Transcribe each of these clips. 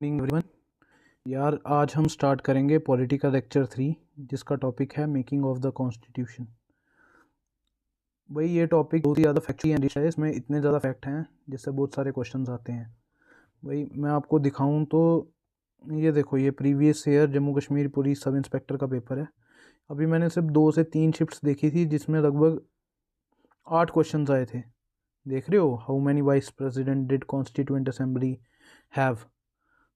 Morning everyone. यार आज हम स्टार्ट करेंगे पॉलिटिकल लेक्चर 3 जिसका टॉपिक है मेकिंग ऑफ द कॉन्स्टिट्यूशन। भाई ये टॉपिक बहुत ही ज़्यादा फैक्चुअली एनरिच है, इसमें इतने ज़्यादा फैक्ट हैं जिससे बहुत सारे क्वेश्चंस आते हैं। भाई मैं आपको दिखाऊं तो ये देखो, ये previous year Jammu Kashmir police sub inspector का पेपर है। अभी मैंने सिर्फ 2 से 3 शिफ्ट्स देखी थी जिसमें लगभग 8 क्वेश्चंस आए थे। देख रहे हो, how many vice president did constituent assembly have.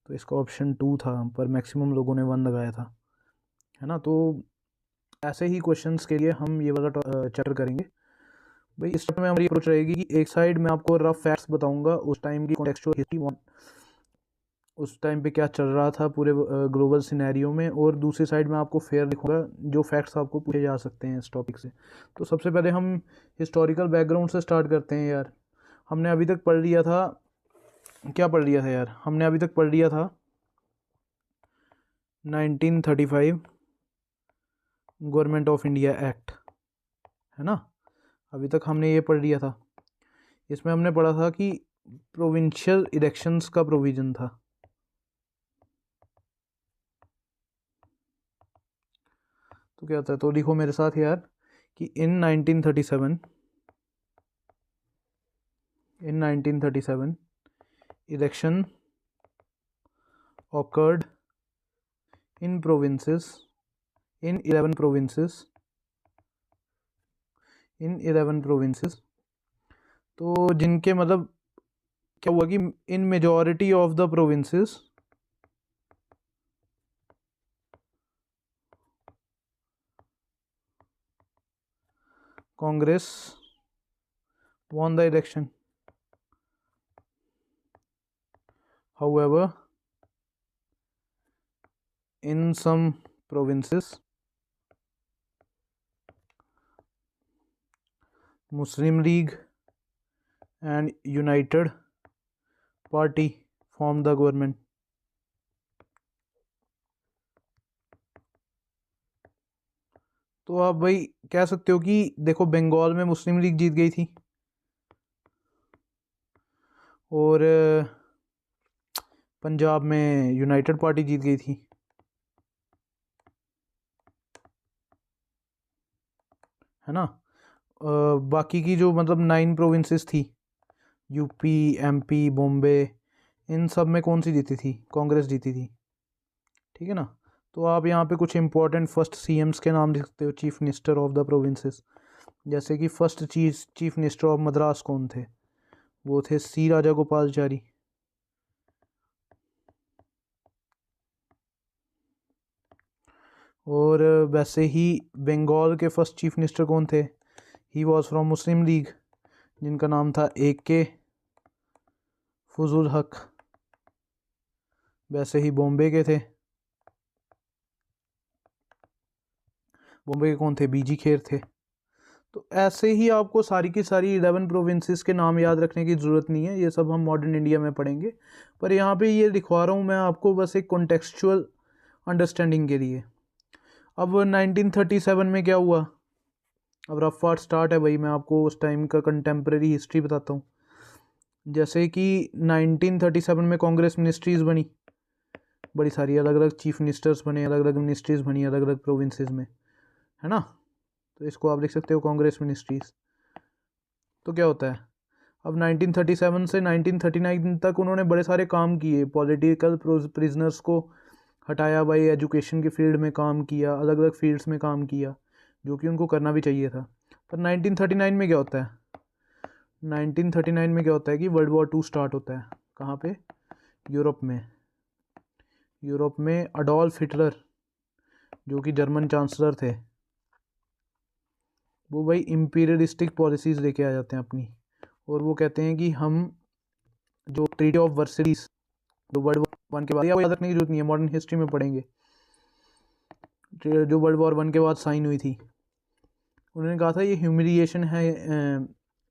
तो इसका ऑप्शन 2 था, पर मैक्सिमम लोगों ने 1 लगाया था, है ना। तो ऐसे ही क्वेश्चंस के लिए हम ये वाला चैप्टर करेंगे। भाई इस चैप्टर में हमारी अप्रोच रहेगी कि एक साइड मैं आपको रफ फैक्ट्स बताऊंगा, उस टाइम की कॉन्टेक्चुअल हिस्ट्री, उस टाइम पे क्या चल रहा था पूरे ग्लोबल सिनेरियो में, और दूसरी साइड में आपको फेयर लिखूंगा जो फैक्ट्स आपको पूछे जा सकते हैं इस टॉपिक से। तो सबसे पहले हम हिस्टोरिकल बैकग्राउंड से स्टार्ट करते हैं। यार हमने अभी तक पढ़ लिया था, क्या पढ़ लिया था यार, हमने अभी तक पढ़ लिया था 1935 गवर्नमेंट ऑफ इंडिया एक्ट, है ना। अभी तक हमने ये पढ़ लिया था। इसमें हमने पढ़ा था कि प्रोविंशियल इलेक्शंस का प्रोविज़न था। तो क्या होता है, तो लिखो मेरे साथ यार कि इन 1937 election occurred in provinces, in 11 provinces, तो जिनके मतलब क्या हुआ कि इन majority of the provinces Congress won the election. However, in some provinces Muslim League and United Party formed the government. तो आप भाई कह सकते हो कि देखो, बंगाल में मुस्लिम लीग जीत गई थी, और पंजाब में यूनाइटेड पार्टी जीत गई थी, है ना। बाकी की जो मतलब 9 प्रोविंसेस थी, यूपी, एमपी, बॉम्बे, इन सब में कौन सी जीती थी? कांग्रेस जीती थी, ठीक है ना। तो आप यहाँ पे कुछ इंपॉर्टेंट फर्स्ट सीएम्स के नाम लिख सकते हो, chief minister of the provinces. जैसे कि first chief minister of Madras कौन थे? वो थे सी राजा गोपालचारी। और वैसे ही बंगाल के फर्स्ट चीफ मिनिस्टर कौन थे? He was from Muslim league, जिनका नाम था AK फजल हक। वैसे ही बॉम्बे के थे, बॉम्बे के कौन थे? BG खेर थे। तो ऐसे ही आपको सारी की सारी 11 प्रोविंसेस के नाम याद रखने की ज़रूरत नहीं है, ये सब हम मॉडर्न इंडिया में पढ़ेंगे। पर यहाँ पे ये लिखवा रहा हूँ मैं आपको बस एक कॉन्टेक्चुअल अंडरस्टैंडिंग के लिए। अब 1937 में क्या हुआ? अब रफ पार्ट स्टार्ट है भाई, मैं आपको उस टाइम का कंटेम्प्रेरी हिस्ट्री बताता हूँ। जैसे कि 1937 में कांग्रेस मिनिस्ट्रीज़ बनी, बड़ी सारी अलग अलग चीफ मिनिस्टर्स बने, अलग अलग मिनिस्ट्रीज़ बनी अलग अलग प्रोविंसेस में, है ना। तो इसको आप लिख सकते हो कांग्रेस मिनिस्ट्रीज़। तो क्या होता है, अब 1937 से 1939 तक उन्होंने बड़े सारे काम किए, पॉलिटिकल प्रिजनर्स को हटाया भाई, एजुकेशन के फील्ड में काम किया, अलग अलग फील्ड्स में काम किया, जो कि उनको करना भी चाहिए था। पर 1939 में क्या होता है, 1939 में क्या होता है कि वर्ल्ड वॉर 2 स्टार्ट होता है। कहाँ पे? यूरोप में। यूरोप में अडोल्फ हिटलर, जो कि जर्मन चांसलर थे, वो भाई इम्पीरियलिस्टिक पॉलिसीज़ लेके आ जाते हैं अपनी, और वो कहते हैं कि हम जो ट्रीटी ऑफ वर्सलीज, जो वर्ल्ड वॉर 1 के बाद, याद रखने की जरूरत नहीं है, मॉडर्न हिस्ट्री में पढ़ेंगे, जो वर्ल्ड वॉर 1 के बाद साइन हुई थी, उन्होंने कहा था ये ह्यूमिलिएशन है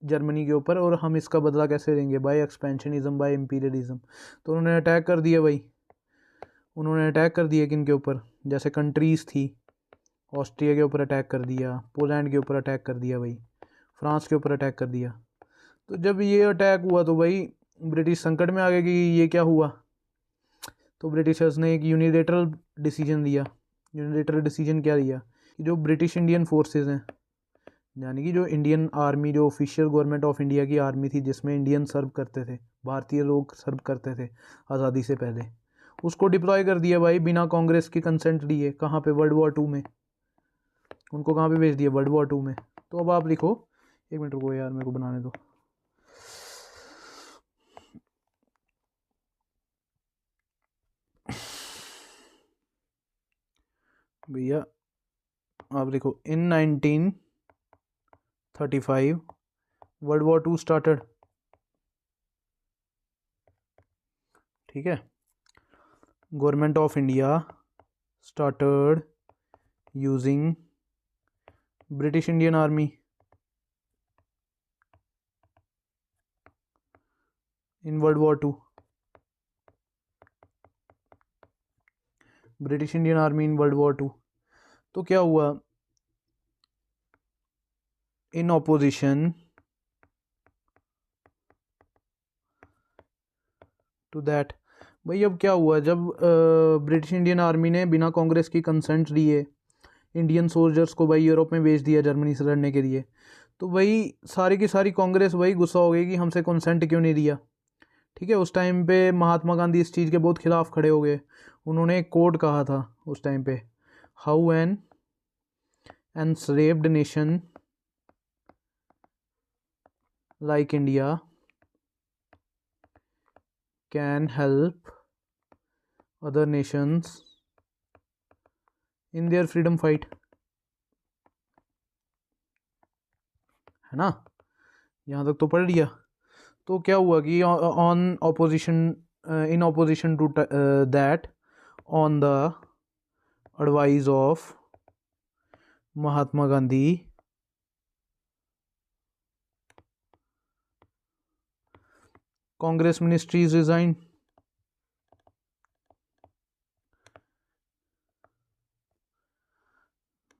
जर्मनी के ऊपर, और हम इसका बदला कैसे लेंगे? By expansionism, by imperialism. तो उन्होंने अटैक कर दिया भाई, उन्होंने अटैक कर दिया किन के ऊपर? जैसे कंट्रीज़ थी, ऑस्ट्रिया के ऊपर अटैक कर दिया, पोलैंड के ऊपर अटैक कर दिया भाई, फ्रांस के ऊपर अटैक कर दिया। तो जब ये अटैक हुआ तो भाई ब्रिटिश संकट में आ गए कि ये क्या हुआ, तो ब्रिटिशर्स ने एक यूनिलेटरल डिसीजन दिया। यूनिलेटरल डिसीजन क्या दिया कि जो ब्रिटिश इंडियन फोर्सेस हैं, यानी कि जो इंडियन आर्मी, जो ऑफिशियल गवर्नमेंट ऑफ इंडिया की आर्मी थी जिसमें इंडियन सर्व करते थे, भारतीय लोग सर्व करते थे आज़ादी से पहले, उसको डिप्लॉय कर दिया भाई बिना कांग्रेस की कंसेंट लिए। कहाँ पे? वर्ल्ड वॉर 2 में। उनको कहाँ पे भेज दिया? वर्ल्ड वॉर 2 में। तो अब आप लिखो, एक मिनट रुको यार, मेरे को बनाने दो। भैया आप लिखो, इन 1935 वर्ल्ड वॉर 2 स्टार्टेड। ठीक है, government of India started using British Indian army in world war 2। British Indian army in world war 2। तो क्या हुआ? इन ऑपोजिशन टू दैट, भाई अब क्या हुआ जब ब्रिटिश इंडियन आर्मी ने बिना कांग्रेस की कंसेंट लिए इंडियन सोल्जर्स को भाई यूरोप में भेज दिया जर्मनी से लड़ने के लिए, तो भाई सारी की सारी कांग्रेस भाई गुस्सा हो गई कि हमसे कंसेंट क्यों नहीं दिया। ठीक है, उस टाइम पे महात्मा गांधी इस चीज़ के बहुत खिलाफ खड़े हो गए। उन्होंने एक कोड कहा था उस टाइम पे, how an enslaved nation like India can help other Nations in their freedom fight. है ना, यहाँ तक तो पढ़ लिया। तो क्या हुआ कि on opposition, in opposition to that, on the advice of Mahatma Gandhi, Congress ministries resign.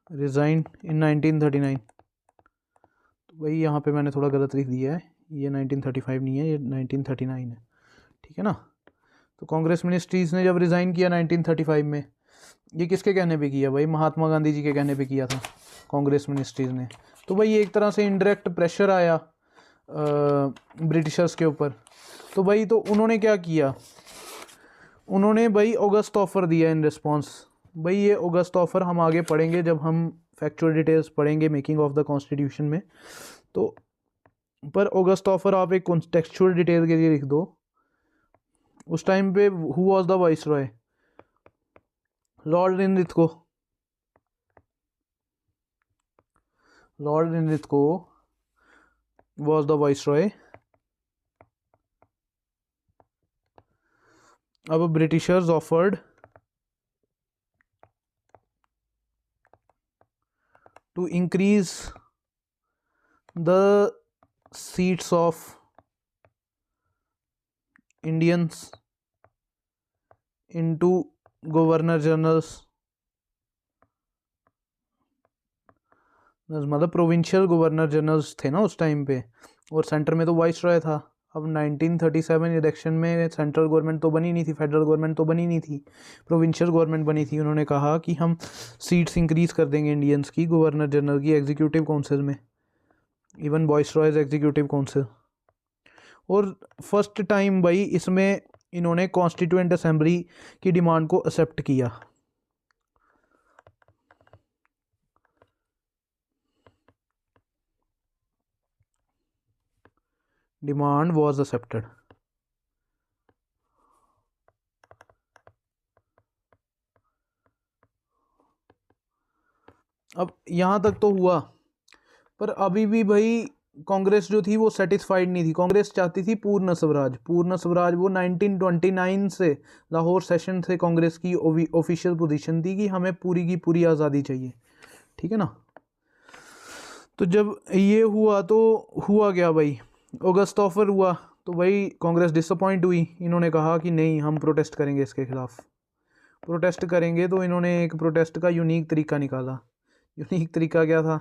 Resign in 1939। तो भाई यहाँ पे मैंने थोड़ा गलत लिख दिया है, ये 1935 नहीं है, ये 1939 है। ठीक है ना। तो कांग्रेस मिनिस्ट्रीज ने जब रिज़ाइन किया 1935 में, ये किसके कहने पे किया भाई? महात्मा गांधी जी के कहने पे किया था कांग्रेस मिनिस्ट्रीज ने। तो भाई एक तरह से इनडायरेक्ट प्रेशर आया ब्रिटिशर्स के ऊपर। तो भाई तो उन्होंने क्या किया? उन्होंने भाई ऑगस्ट ऑफर दिया इन रिस्पॉन्स। भाई ये ऑगस्ट ऑफर हम आगे पढ़ेंगे जब हम फैक्चुअल डिटेल्स पढ़ेंगे मेकिंग ऑफ द कॉन्स्टिट्यूशन में। तो पर ऑगस्ट ऑफर आप एक कॉन्टेक्चुअल डिटेल के लिए लिख दो। उस टाइम पे who was the viceroy? Lord Linlithgow. Lord Linlithgow was the viceroy। अब Britishers offered to increase the seats of Indians into governor generals, मतलब प्रोविंशियल गवर्नर जनरल्स थे ना उस टाइम पे, और सेंटर में तो वाइस रॉय था। अब 1937 इलेक्शन में सेंट्रल गवर्नमेंट तो बनी नहीं थी, फेडरल गवर्नमेंट तो बनी नहीं थी, प्रोविंशियल गवर्नमेंट बनी थी। उन्होंने कहा कि हम सीट्स इंक्रीज़ कर देंगे इंडियंस की गवर्नर जनरल की एग्जीक्यूटिव काउंसिल में, इवन वाइस रॉयज एग्जीक्यूटिव काउंसिल। और फर्स्ट टाइम भाई इसमें इन्होंने कॉन्स्टिट्यूएंट असेंबली की डिमांड को एक्सेप्ट किया। Demand was accepted. अब यहाँ तक तो हुआ, पर अभी भी भाई कांग्रेस जो थी वो सेटिस्फाइड नहीं थी। कांग्रेस चाहती थी पूर्ण स्वराज। पूर्ण स्वराज वो 1929 से लाहौर सेशन से कांग्रेस की ऑफिशियल पोजीशन थी कि हमें पूरी की पूरी आज़ादी चाहिए। ठीक है ना। तो जब ये हुआ तो हुआ क्या भाई? अगस्त ऑफर हुआ तो भाई कांग्रेस डिसअपॉइंट हुई। इन्होंने कहा कि नहीं, हम प्रोटेस्ट करेंगे इसके खिलाफ। प्रोटेस्ट करेंगे तो इन्होंने एक प्रोटेस्ट का यूनिक तरीका निकाला। यूनिक तरीका क्या था?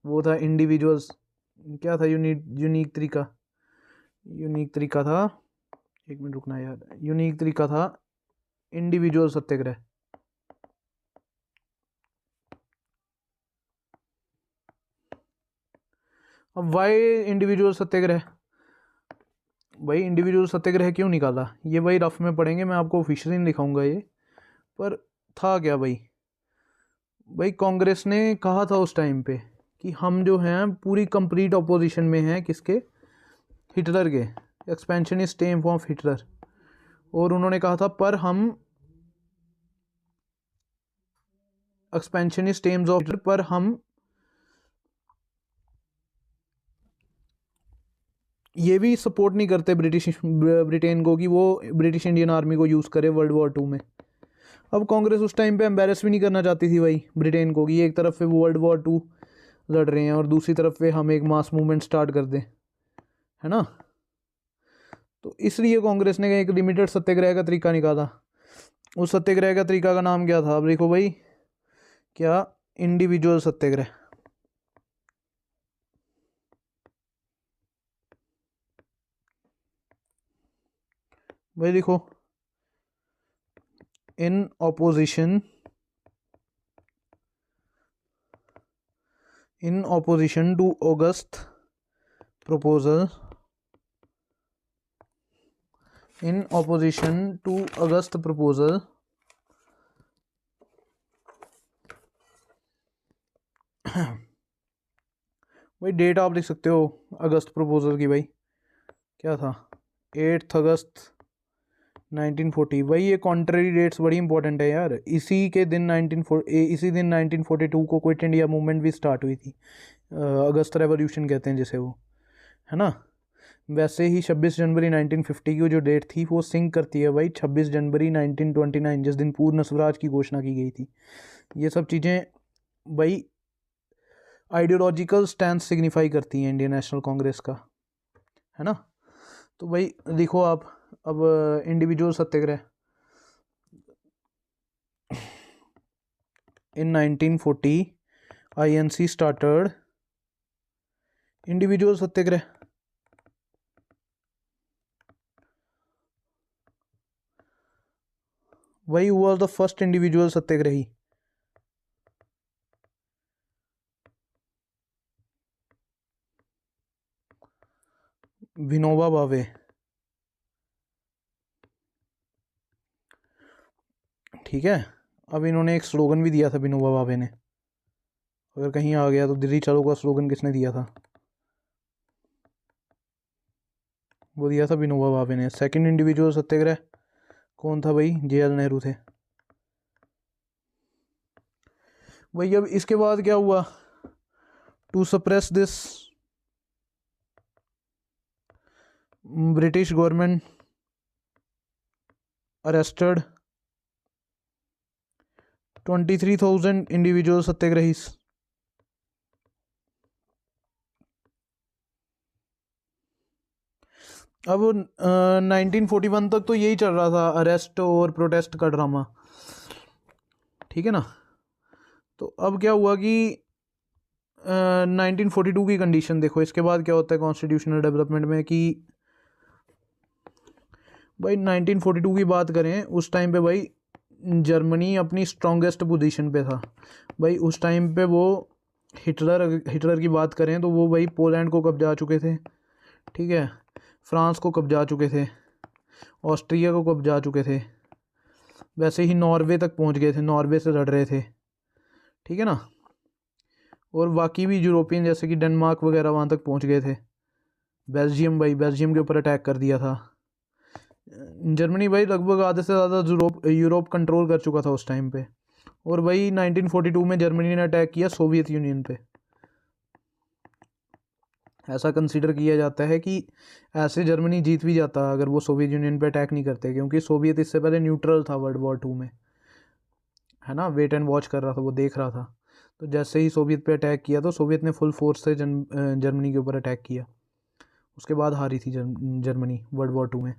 वो था इंडिविजुअल्स। क्या था यूनिक तरीका? यूनिक तरीका था, एक मिनट रुकना यार। यूनिक तरीका था इंडिविजुअल सत्याग्रह। अब वाई इंडिविजुअल सत्याग्रह, भाई इंडिविजुअल सत्याग्रह क्यों निकाला, ये भाई रफ में पढ़ेंगे, मैं आपको ऑफिशियली नहीं दिखाऊंगा ये, पर था क्या भाई, कांग्रेस ने कहा था उस टाइम पे कि हम जो हैं पूरी कंप्लीट अपोजिशन में हैं, किसके, हिटलर के, एक्सपेंशनिस्ट एम ऑफ हिटलर, और उन्होंने कहा था पर हम एक्सपेंशनिस्ट एम्स ऑफ हिटलर, पर हम ये भी सपोर्ट नहीं करते ब्रिटेन को कि वो ब्रिटिश इंडियन आर्मी को यूज़ करे वर्ल्ड वॉर 2 में। अब कांग्रेस उस टाइम पे एम्बेरस भी नहीं करना चाहती थी भाई ब्रिटेन को, कि एक तरफ पे वो वर्ल्ड वॉर 2 लड़ रहे हैं और दूसरी तरफ पे हम एक मास मूवमेंट स्टार्ट कर दें, है ना। तो इसलिए कांग्रेस ने एक लिमिटेड सत्याग्रह का तरीका निकाला। उस सत्याग्रह का तरीका का नाम क्या था, अब देखो भाई, क्या, इंडिविजुअल सत्याग्रह। भाई देखो, in opposition to August proposal, in opposition to August proposal, भाई डेट आप लिख सकते हो अगस्त प्रपोजल की, भाई क्या था, 8 अगस्त 1940। भाई ये कॉन्ट्ररी डेट्स बड़ी इंपॉर्टेंट है यार, इसी के दिन 1942 को क्विट इंडिया मूवमेंट भी स्टार्ट हुई थी, अगस्त रेवोल्यूशन कहते हैं जिसे वो, है ना। वैसे ही 26 जनवरी 1950 की जो डेट थी वो सिंक करती है भाई 26 जनवरी 1929, जिस दिन पूर्ण स्वराज की घोषणा की गई थी। ये सब चीज़ें भाई आइडियोलॉजिकल स्टैंड सिग्निफाई करती हैं इंडियन नेशनल कांग्रेस का, है ना। तो भाई देखो आप, अब individual Satyagraha in 1940 INC started individual Satyagraha. Why was the first individual सत्याग्रही, विनोबा भावे। ठीक है, अब इन्होंने एक स्लोगन भी दिया था विनोबा भावे ने, अगर कहीं आ गया तो दिल्ली चलो का स्लोगन किसने दिया था, वो दिया था विनोबा भावे ने। सेकंड इंडिविजुअल सत्याग्रह कौन था भाई, JL नेहरू थे। भाई अब इसके बाद क्या हुआ, to suppress this British government arrested 23,000 individual satyagrahis. अब 1941 तक तो यही चल रहा था, अरेस्ट और प्रोटेस्ट का ड्रामा, ठीक है ना। तो अब क्या हुआ कि 1942 की कंडीशन देखो, इसके बाद क्या होता है कॉन्स्टिट्यूशनल डेवलपमेंट में, कि भाई 1942 की बात करें, उस टाइम पे भाई जर्मनी अपनी स्ट्रॉन्गेस्ट पोजीशन पे था। भाई उस टाइम पे वो हिटलर की बात करें तो वो भाई पोलैंड को कब्जा चुके थे, ठीक है, फ्रांस को कब्जा चुके थे, ऑस्ट्रिया को कब्जा चुके थे, वैसे ही नॉर्वे तक पहुंच गए थे, नॉर्वे से लड़ रहे थे, ठीक है ना। और बाकी भी यूरोपियन जैसे कि डेनमार्क वगैरह वहाँ तक पहुँच गए थे। बेल्जियम, भाई बेल्जियम के ऊपर अटैक कर दिया था जर्मनी, भाई लगभग आधे से ज़्यादा यूरोप कंट्रोल कर चुका था उस टाइम पे। और भाई 1942 में जर्मनी ने अटैक किया सोवियत यूनियन पे। ऐसा कंसीडर किया जाता है कि ऐसे जर्मनी जीत भी जाता अगर वो सोवियत यूनियन पे अटैक नहीं करते, क्योंकि सोवियत इससे पहले न्यूट्रल था वर्ल्ड वॉर 2 में, है ना, वेट एंड वॉच कर रहा था, वो देख रहा था। तो जैसे ही सोवियत पे अटैक किया तो सोवियत ने फुल फोर्स से जर्मनी के ऊपर अटैक किया, उसके बाद हारी थी जर्मनी वर्ल्ड वॉर 2 में।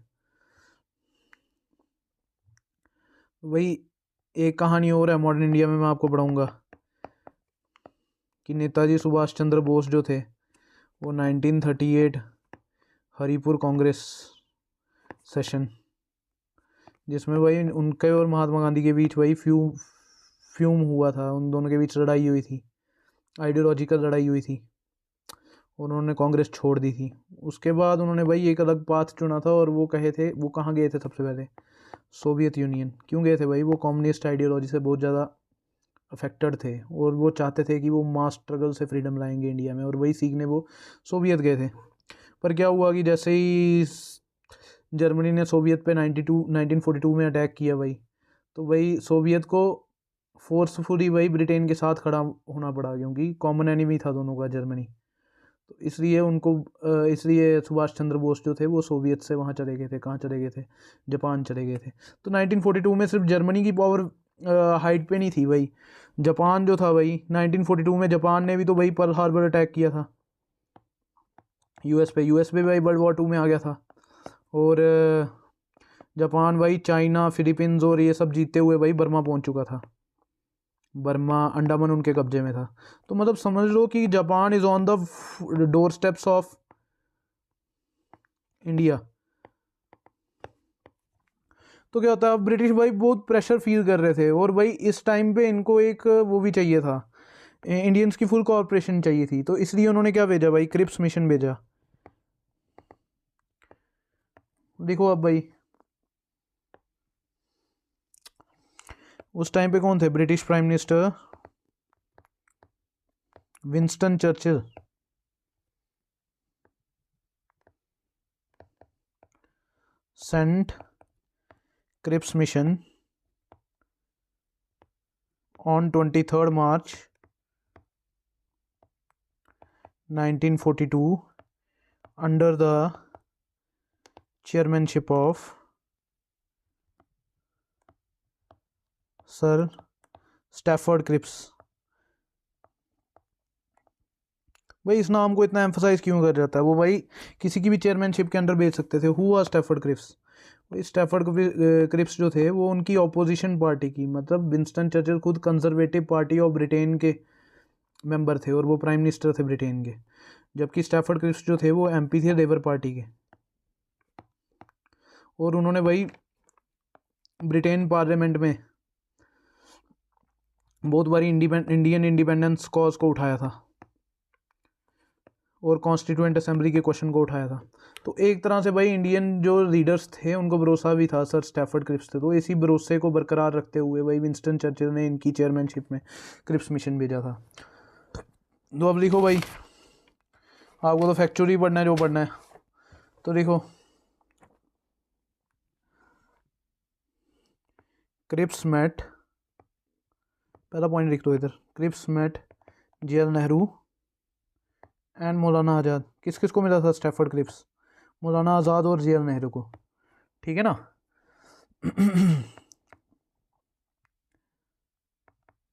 वही एक कहानी और है मॉडर्न इंडिया में, मैं आपको पढ़ाऊँगा कि नेताजी सुभाष चंद्र बोस जो थे वो 1938 हरिपुर कांग्रेस सेशन जिसमें भाई उनके और महात्मा गांधी के बीच वही फ्यूम हुआ था, उन दोनों के बीच लड़ाई हुई थी, आइडियोलॉजिकल लड़ाई हुई थी, उन्होंने कांग्रेस छोड़ दी थी। उसके बाद उन्होंने भाई एक अलग पाथ चुना था, और वो वो कहाँ गए थे सबसे पहले? Soviet union. क्यों गए थे भाई? वो कम्युनिस्ट आइडियोलॉजी से बहुत ज़्यादा अफेक्टेड थे, और वो चाहते थे कि वो मास स्ट्रगल से फ्रीडम लाएंगे इंडिया में, और वही सीखने वो सोवियत गए थे। पर क्या हुआ कि जैसे ही जर्मनी ने सोवियत पे 1942 में अटैक किया भाई, तो भाई सोवियत को फोर्सफुली भाई ब्रिटेन के साथ खड़ा होना पड़ा, क्योंकि कॉमन एनिमी था दोनों का, जर्मनी। तो इसलिए उनको इसलिए सुभाष चंद्र बोस जो थे वो सोवियत से वहाँ चले गए थे। कहाँ चले गए थे? जापान चले गए थे। तो 1942 में सिर्फ जर्मनी की पावर हाइट पे नहीं थी भाई, जापान जो था भाई 1942 में जापान ने भी तो भाई पर्ल हार्बर अटैक किया था यूएस पे भाई वर्ल्ड वॉर 2 में आ गया था। और जापान भाई चाइना, फिलीपींस और ये सब जीतते हुए भाई बर्मा पहुंच चुका था। बर्मा, अंडमान उनके कब्जे में था। तो मतलब समझ लो कि Japan is on the door steps of India. तो क्या होता है, अब ब्रिटिश भाई बहुत प्रेशर फील कर रहे थे, और भाई इस टाइम पे इनको एक वो भी चाहिए था, इंडियंस की फुल कॉर्पोरेशन चाहिए थी। तो इसलिए उन्होंने क्या भेजा भाई? क्रिप्स मिशन भेजा। देखो अब भाई, उस टाइम पे कौन थे British prime minister? Winston Churchill. Sent Cripps mission on 23rd March 1942 under the chairmanship of sir Stafford Cripps. भाई इस नाम को इतना एम्फोसाइज क्यों कर जाता है? वो भाई किसी की भी चेयरमैनशिप के अंडर भेज सकते थे। Who was Stafford Cripps? भाई स्टैफर्ड क्रिप्स जो थे वो उनकी ऑपोजिशन पार्टी की, मतलब विंस्टन चर्चिल खुद कंजर्वेटिव पार्टी ऑफ ब्रिटेन के मेंबर थे, और वो प्राइम मिनिस्टर थे ब्रिटेन के। जबकि स्टैफर्ड क्रिप्स जो थे वो एमपी थे लेबर पार्टी के, और उन्होंने भाई ब्रिटेन पार्लियामेंट में बहुत बारी इंडियन इंडिपेंडेंस कॉज को उठाया था, और कॉन्स्टिट्यूएंट असेंबली के क्वेश्चन को उठाया था। तो एक तरह से भाई इंडियन जो लीडर्स थे उनको भरोसा भी था, सर स्टैफर्ड क्रिप्स थे। तो इसी भरोसे को बरकरार रखते हुए भाई विंस्टन चर्चिल ने इनकी चेयरमैनशिप में क्रिप्स मिशन भेजा था। तो अब लिखो भाई, आपको तो फैक्चुअली पढ़ना है जो पढ़ना है। तो लिखो, क्रिप्स मेट, पहला पॉइंट लिख दो इधर, क्रिप्स मेट जे.एल. नेहरू एंड मौलाना आज़ाद। किस किस को मिला था स्टैफर्ड क्रिप्स? मौलाना आज़ाद और जे.एल. नेहरू को। ठीक है ना?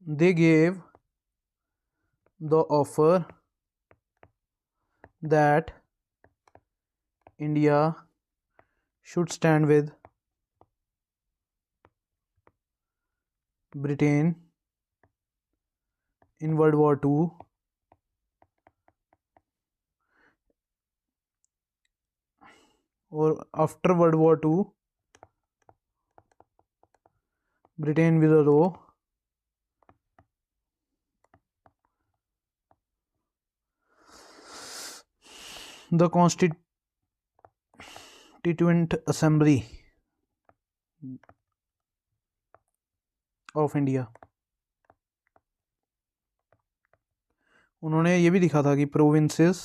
they gave the offer that India should stand with Britain in World War II or after World War II Britain will allow the Constituent Assembly of India। उन्होंने ये भी लिखा था कि provinces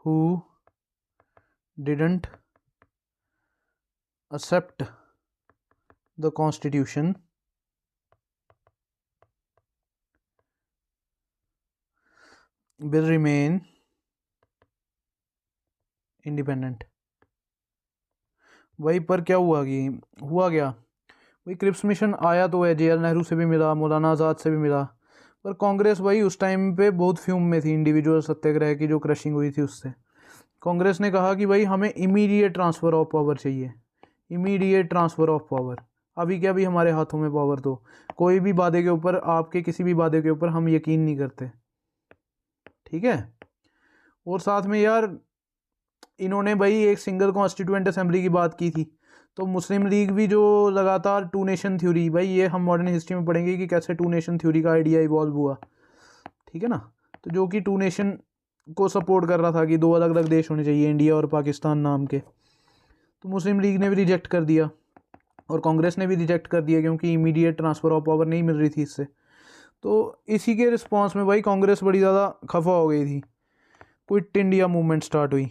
who didn't accept the constitution will remain independent. वही पर क्या हुआ क्या भाई, क्रिप्स मिशन आया तो है, जे.एल. नेहरू से भी मिला, मौलाना आज़ाद से भी मिला, पर कांग्रेस भाई उस टाइम पे बहुत फ्यूम में थी इंडिविजुअल सत्याग्रह की जो क्रशिंग हुई थी उससे। कांग्रेस ने कहा कि भाई हमें इमीडिएट ट्रांसफ़र ऑफ पावर चाहिए, इमीडिएट ट्रांसफ़र ऑफ पावर। अभी क्या, भी हमारे हाथों में पावर, तो कोई भी वादे के ऊपर, आपके किसी भी वादे के ऊपर हम यकीन नहीं करते। ठीक है? और साथ में यार इन्होंने भाई एक सिंगल कॉन्स्टिट्यूएंट असेंबली की बात की थी, तो मुस्लिम लीग भी जो लगातार टू नेशन थ्योरी, भाई ये हम मॉडर्न हिस्ट्री में पढ़ेंगे कि कैसे टू नेशन थ्योरी का आइडिया इवॉल्व हुआ, ठीक है ना। तो जो कि टू नेशन को सपोर्ट कर रहा था कि दो अलग अलग देश होने चाहिए, इंडिया और पाकिस्तान नाम के। तो मुस्लिम लीग ने भी रिजेक्ट कर दिया और कांग्रेस ने भी रिजेक्ट कर दिया, क्योंकि इमीडिएट ट्रांसफ़र ऑफ पावर नहीं मिल रही थी इससे। तो इसी के रिस्पॉन्स में भाई कांग्रेस बड़ी ज़्यादा खफा हो गई थी, क्विट इंडिया मूवमेंट स्टार्ट हुई,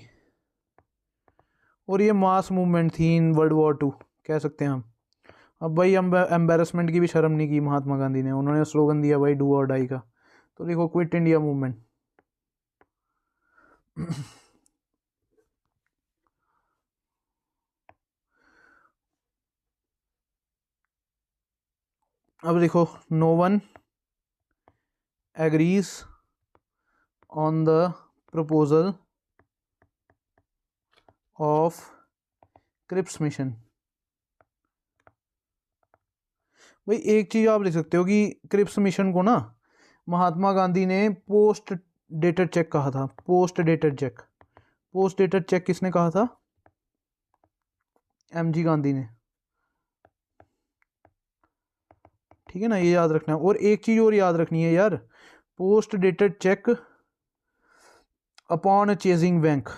और ये मास मूवमेंट थी इन World War II कह सकते हैं हम। अब भाई एम्बेरसमेंट की भी शर्म नहीं की महात्मा गांधी ने, उन्होंने स्लोगन दिया भाई डू और डाई का। तो देखो क्विट इंडिया मूवमेंट। अब देखो, no one agrees on the proposal of Cripps mission. भाई एक चीज़ आप लिख सकते हो कि क्रिप्स मिशन को ना महात्मा गांधी ने पोस्ट डेटेड चेक कहा था। Post dated cheque, post dated cheque किसने कहा था? MG गांधी ने, ठीक है ना, ये याद रखना है। और एक चीज़ और याद रखनी है यार, post dated cheque upon chasing bank.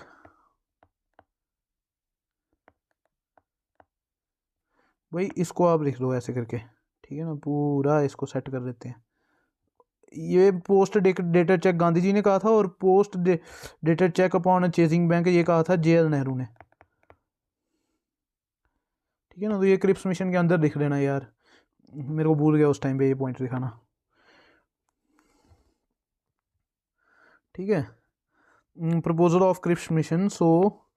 भाई इसको आप लिख लो ऐसे करके, ठीक है ना, पूरा इसको सेट कर देते हैं। ये post dated cheque Gandhi ji ने कहा था, और post dated cheque upon chasing bank ये कहा था JL नेहरू ने, ठीक है ना। तो ये क्रिप्स मिशन के अंदर लिख लेना यार, मेरे को भूल गया उस टाइम पे ये पॉइंट दिखाना, ठीक है। Proposal of Cripps mission, so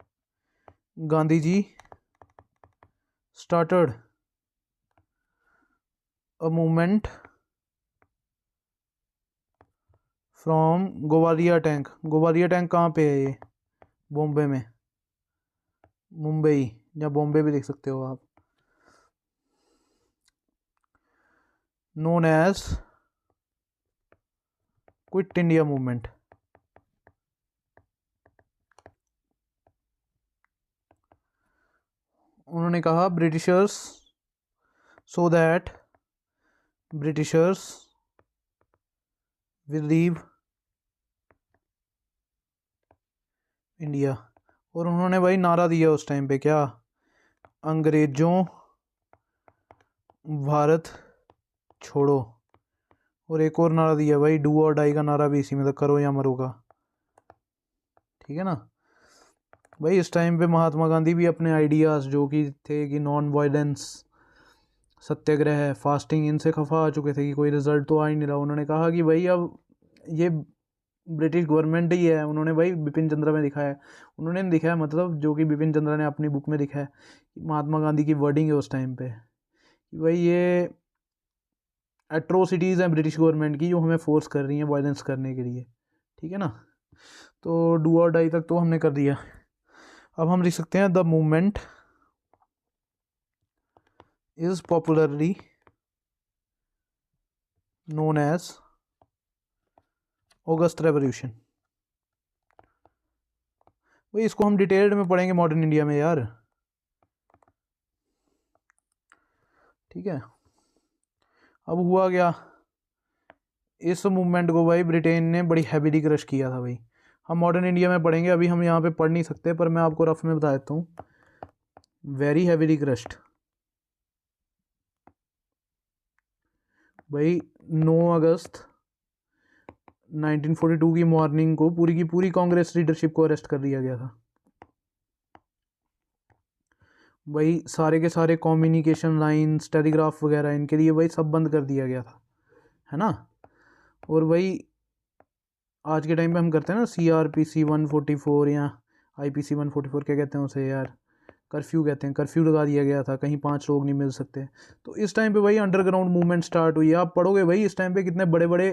Gandhi ji started a movement from Gowalia tank. Gowalia tank कहाँ पे है? ये बॉम्बे में, मुंबई या बॉम्बे भी लिख सकते हो आप। Known as quit India movement. उन्होंने कहा Britishers, so that Britishers will leave India. और उन्होंने भाई नारा दिया उस टाइम पे, क्या? अंग्रेजों भारत छोड़ो। और एक और नारा दिया भाई, डू और डाई का नारा भी इसी में था, करो या मरो का, ठीक है ना। भाई इस टाइम पे महात्मा गांधी भी अपने आइडियाज़ जो कि थे कि नॉन वायलेंस, सत्याग्रह, फास्टिंग, इनसे खफा आ चुके थे कि कोई रिजल्ट तो आ ही नहीं रहा। उन्होंने कहा कि भाई अब ये ब्रिटिश गवर्नमेंट ही है। उन्होंने भाई बिपिन चंद्र में लिखा है, उन्होंने लिखा है मतलब जो कि बिपिन चंद्र ने अपनी बुक में लिखा है, महात्मा गांधी की वर्डिंग है उस टाइम पे कि भाई ये एट्रोसिटीज़ हैं ब्रिटिश गवर्नमेंट की जो हमें फोर्स कर रही हैं वायलेंस करने के लिए, ठीक है ना। तो डू और डाई तक तो हमने कर दिया। अब हम लिख सकते हैं the movement is popularly known as August revolution. भाई इसको हम डिटेल्ड में पढ़ेंगे मॉडर्न इंडिया में यार, ठीक है। अब हुआ क्या, इस मूवमेंट को भाई ब्रिटेन ने बड़ी हैवीली क्रश किया था। भाई हम मॉडर्न इंडिया में पढ़ेंगे, अभी हम यहाँ पे पढ़ नहीं सकते, पर मैं आपको रफ में बता देता हूँ, वेरी हैवीली क्रश्ड। भाई 9 अगस्त 1942 की मॉर्निंग को पूरी की पूरी कांग्रेस लीडरशिप को अरेस्ट कर लिया गया था। भाई सारे के सारे कम्युनिकेशन लाइंस, टेलीग्राफ वगैरह, इनके लिए भाई सब बंद कर दिया गया था, है ना। और भाई आज के टाइम पे हम करते हैं ना CRPC 144 या IPC 144, क्या कहते हैं उसे यार, कर्फ्यू कहते हैं। कर्फ्यू लगा दिया गया था, कहीं 5 लोग नहीं मिल सकते। तो इस टाइम पे भाई अंडरग्राउंड मूवमेंट स्टार्ट हुई। आप पढ़ोगे भाई इस टाइम पे कितने बड़े बड़े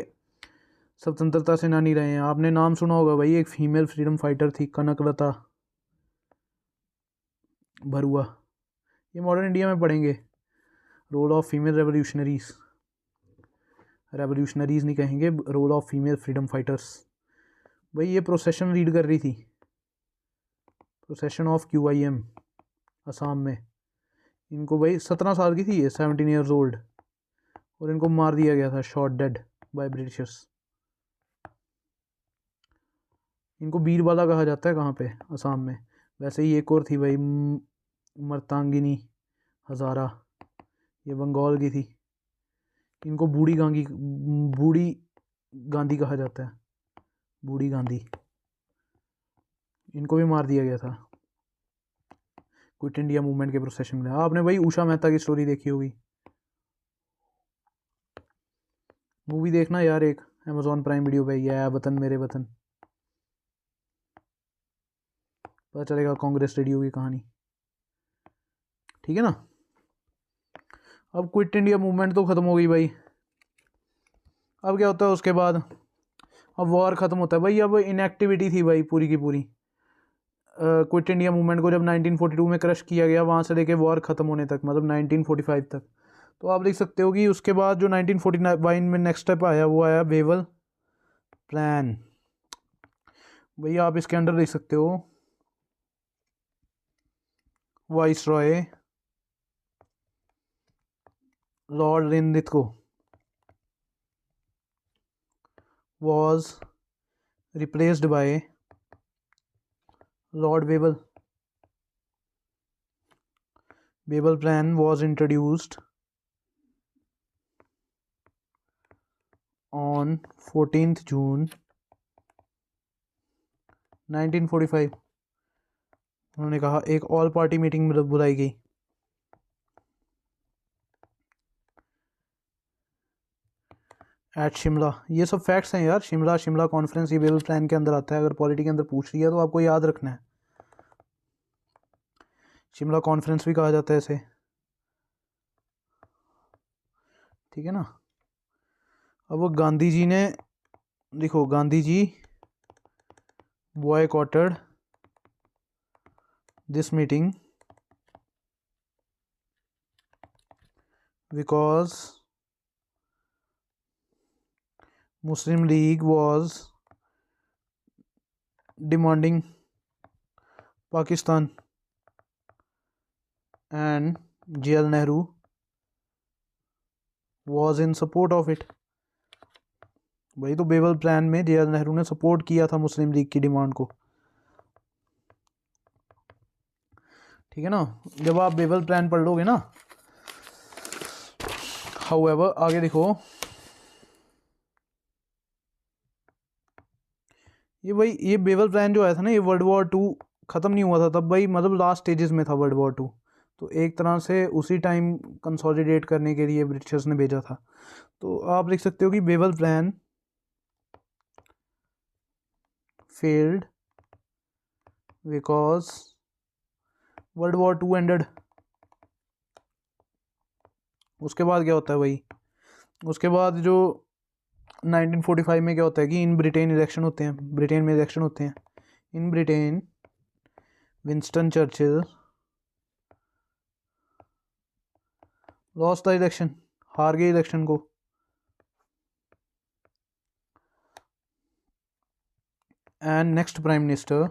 स्वतंत्रता सेनानी रहे हैं। आपने नाम सुना होगा भाई, एक फीमेल फ्रीडम फाइटर थी, कनकलता बरुआ। ये मॉडर्न इंडिया में पढ़ेंगे, role of female revolutionaries, revolutionaries नहीं कहेंगे, role of female freedom fighters. भाई ये प्रोसेशन लीड कर रही थी, प्रोसेशन ऑफ QIM असम में, इनको भाई 17 साल की थी ये, 17 ईयर्स ओल्ड, और इनको मार दिया गया था, शॉट डेड बाय ब्रिटिशर्स। इनको बीरबाला कहा जाता है कहाँ पे, असम में। वैसे ही एक और थी भाई, मर्तांगिनी हज़ारा, ये बंगाल की थी। इनको बूढ़ी गांधी कहा जाता है, बूढ़ी गांधी। इनको भी मार दिया गया था क्विट इंडिया मूवमेंट के प्रोसेशन में। आपने भाई उषा मेहता की स्टोरी देखी होगी, मूवी देखना यार, एक अमेजॉन प्राइम वीडियो पे है, वतन मेरे वतन, पता चलेगा कांग्रेस रेडियो की कहानी, ठीक है ना। अब क्विट इंडिया मूवमेंट तो ख़त्म हो गई भाई। अब क्या होता है उसके बाद, अब वॉर ख़त्म होता है भाई। अब इनएक्टिविटी थी भाई पूरी की पूरी। क्विट इंडिया मूवमेंट को जब 1942 में क्रश किया गया, वहाँ से लेके वॉर ख़त्म होने तक, मतलब 1945 तक। तो आप देख सकते हो कि उसके बाद जो 1949 में नेक्स्ट स्टेप आया, वो आया वेवल प्लान। भैया आप इसके अंडर देख सकते हो, वाइस रॉय लॉर्ड रिंदित was replaced by Lord Wavell. Wavell plan was introduced on 14th June 1945। उन्होंने कहा एक ऑल पार्टी मीटिंग बुलाई गई। एट शिमला, ये सब फैक्ट्स हैं यार। शिमला कॉन्फ्रेंस ये वेवल प्लान के अंदर आता है। अगर पॉलिटी के अंदर पूछ रही है तो आपको याद रखना है। शिमला कॉन्फ्रेंस भी कहा जाता है इसे, ठीक है ना। अब वो गांधी जी ने, देखो Gandhi ji boycotted this meeting because Muslim League was demanding Pakistan and J.L. Nehru was in support of it। भाई तो बेवल प्लान में J.L. नेहरू ने सपोर्ट किया था मुस्लिम लीग की डिमांड को, ठीक है ना। जब आप बेवल प्लान पढ़ लोगे ना, हाउएवर आगे देखो, ये भाई ये बेवल प्लान जो आया था ना, ये वर्ल्ड वॉर 2 ख़त्म नहीं हुआ था तब भाई, मतलब लास्ट स्टेजेस में था वर्ल्ड वॉर 2। तो एक तरह से उसी टाइम कंसोलिडेट करने के लिए ब्रिटिशर्स ने भेजा था। तो आप लिख सकते हो कि bevel plan failed because world war 2 ended. उसके बाद क्या होता है भाई, उसके बाद जो 1945 में क्या होता है कि इन ब्रिटेन इलेक्शन होते हैं, ब्रिटेन में इलेक्शन होते हैं। In Britain Winston Churchill lost the election, हार गए इलेक्शन को। And next prime minister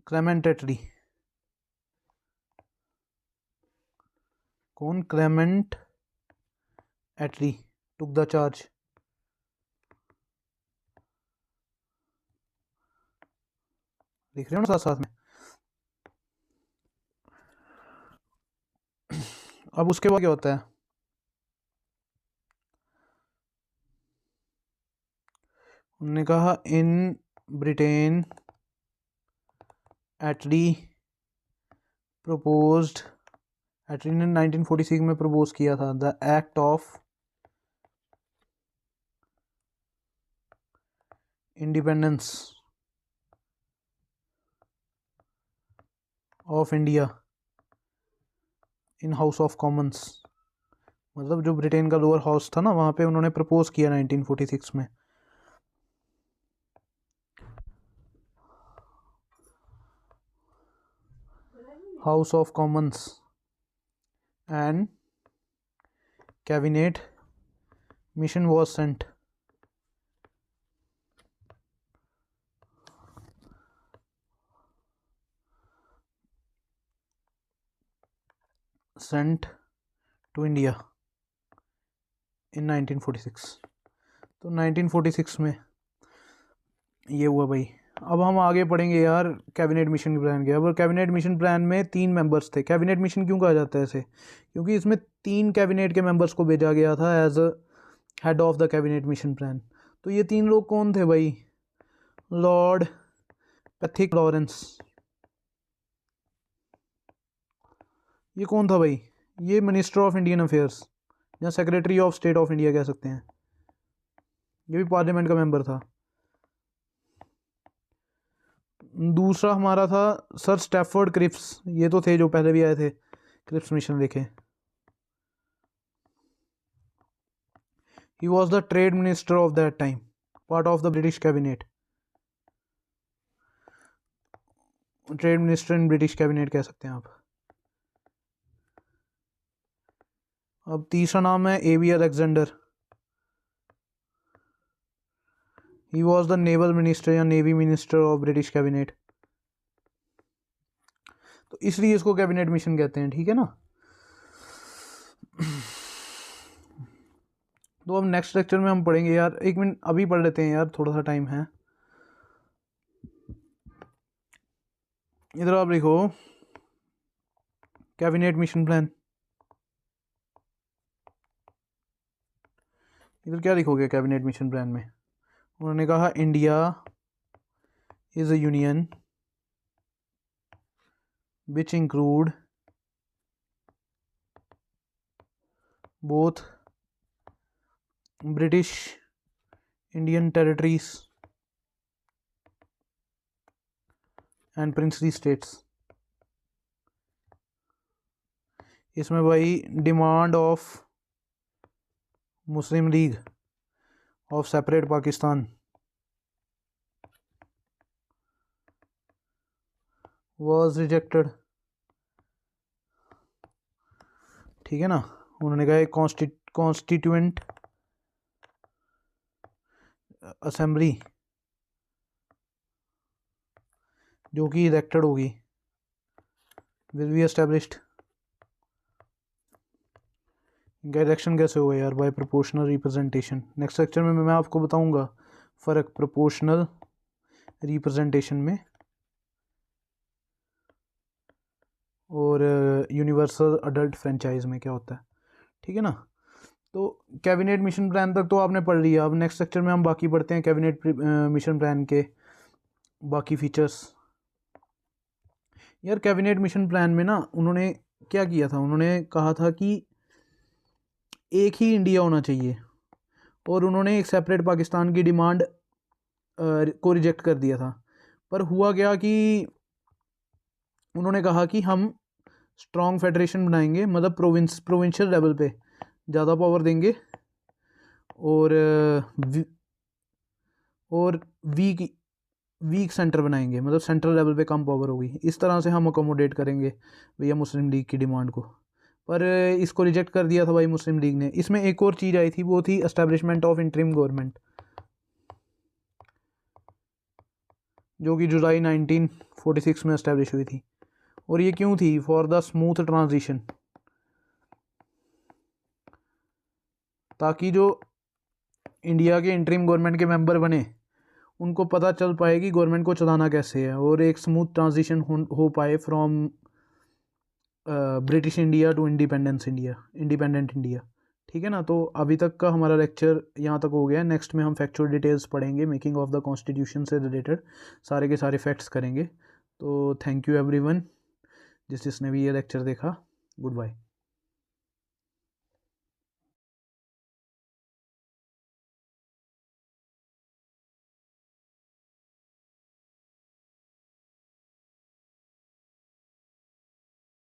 Clement Attlee. कौन? Clement Attlee took the charge. लिख रहे हो ना साथ साथ में। अब उसके बाद क्या होता है, उन्होंने कहा इन ब्रिटेन एटली प्रपोज्ड, एटली ने 1946 में प्रपोज किया था the act of independence of India in house of Commons. मतलब जो ब्रिटेन का लोअर हाउस था ना, वहाँ पे उन्होंने प्रपोज किया 1946 में। House of Commons and cabinet mission was sent. Sent to India in 1946। तो 1946 में ये हुआ भाई। अब हम आगे पढ़ेंगे यार कैबिनेट मिशन प्लान के। अब कैबिनेट मिशन प्लान में 3 मेंबर्स थे। कैबिनेट मिशन क्यों कहा जाता है ऐसे? क्योंकि इसमें 3 कैबिनेट के मेंबर्स को भेजा गया था as a head of the cabinet mission plan. तो ये 3 लोग कौन थे भाई? लॉर्ड पैथिक लॉरेंस, ये कौन था भाई? ये मिनिस्टर ऑफ इंडियन अफेयर्स या secretary of state of India कह सकते हैं। ये भी पार्लियामेंट का मेंबर था। दूसरा हमारा था सर स्टैफर्ड क्रिप्स, ये तो थे जो पहले भी आए थे, क्रिप्स मिशन लिखे। He was the trade minister of that time, part of the British cabinet. Trade minister in British cabinet कह सकते हैं आप। अब तीसरा नाम है A V Alexander. He was the naval minister या navy minister of British cabinet. तो इसलिए इसको कैबिनेट मिशन कहते हैं, ठीक है ना। तो अब नेक्स्ट लेक्चर में हम पढ़ेंगे यार, 1 मिनट अभी पढ़ लेते हैं यार, थोड़ा सा टाइम है। इधर आप लिखो कैबिनेट मिशन प्लान। इधर क्या लिखोगे कैबिनेट मिशन प्लान में? उन्होंने कहा India is a union which include both British Indian territories and princely states. इसमें भाई demand of Muslim league of separate Pakistan was rejected, ठीक है ना। उन्होंने कहा एक कॉन्स्टिट्यूएंट असेंबली जो कि इलेक्टेड होगी विल बी एस्टेब्लिश्ड। इनका इलेक्शन कैसे होगा यार? By proportional representation. Next lecture में मैं आपको बताऊंगा फ़र्क प्रोपोर्शनल रिप्रेजेंटेशन में और यूनिवर्सल अडल्ट फ्रेंचाइज में क्या होता है, ठीक है ना। तो कैबिनेट मिशन प्लान तक तो आपने पढ़ लिया। अब नेक्स्ट लेक्चर में हम बाकी पढ़ते हैं कैबिनेट मिशन प्लान के बाकी फीचर्स। यार कैबिनेट मिशन प्लान में ना उन्होंने क्या किया था? उन्होंने कहा था कि एक ही इंडिया होना चाहिए, और उन्होंने एक सेपरेट पाकिस्तान की डिमांड को रिजेक्ट कर दिया था। पर हुआ क्या कि उन्होंने कहा कि हम स्ट्रॉन्ग फेडरेशन बनाएंगे, मतलब प्रोविंशियल लेवल पे ज़्यादा पावर देंगे और वीक सेंटर बनाएंगे, मतलब सेंट्रल लेवल पे कम पावर होगी। इस तरह से हम अकोमोडेट करेंगे भैया मुस्लिम लीग की डिमांड को। पर इसको रिजेक्ट कर दिया था भाई मुस्लिम लीग ने। इसमें एक और चीज़ आई थी, वो थी एस्टेब्लिशमेंट ऑफ इंटरिम गवर्नमेंट, जो कि जुलाई 1946 में एस्टेब्लिश हुई थी। और ये क्यों थी? फॉर द स्मूथ ट्रांजिशन, ताकि जो इंडिया के इंटरिम गवर्नमेंट के मेंबर बने उनको पता चल पाए कि गवर्नमेंट को चलाना कैसे है, और एक स्मूथ ट्रांजिशन हो पाए from British India to independent India, ठीक है ना। तो अभी तक का हमारा लेक्चर यहाँ तक हो गया। नेक्स्ट में हम फैक्चुअल डिटेल्स पढ़ेंगे, मेकिंग ऑफ द कॉन्स्टिट्यूशन से रिलेटेड सारे के सारे फैक्ट्स करेंगे। तो थैंक यू एवरीवन जिसने भी ये लेक्चर देखा। Good bye.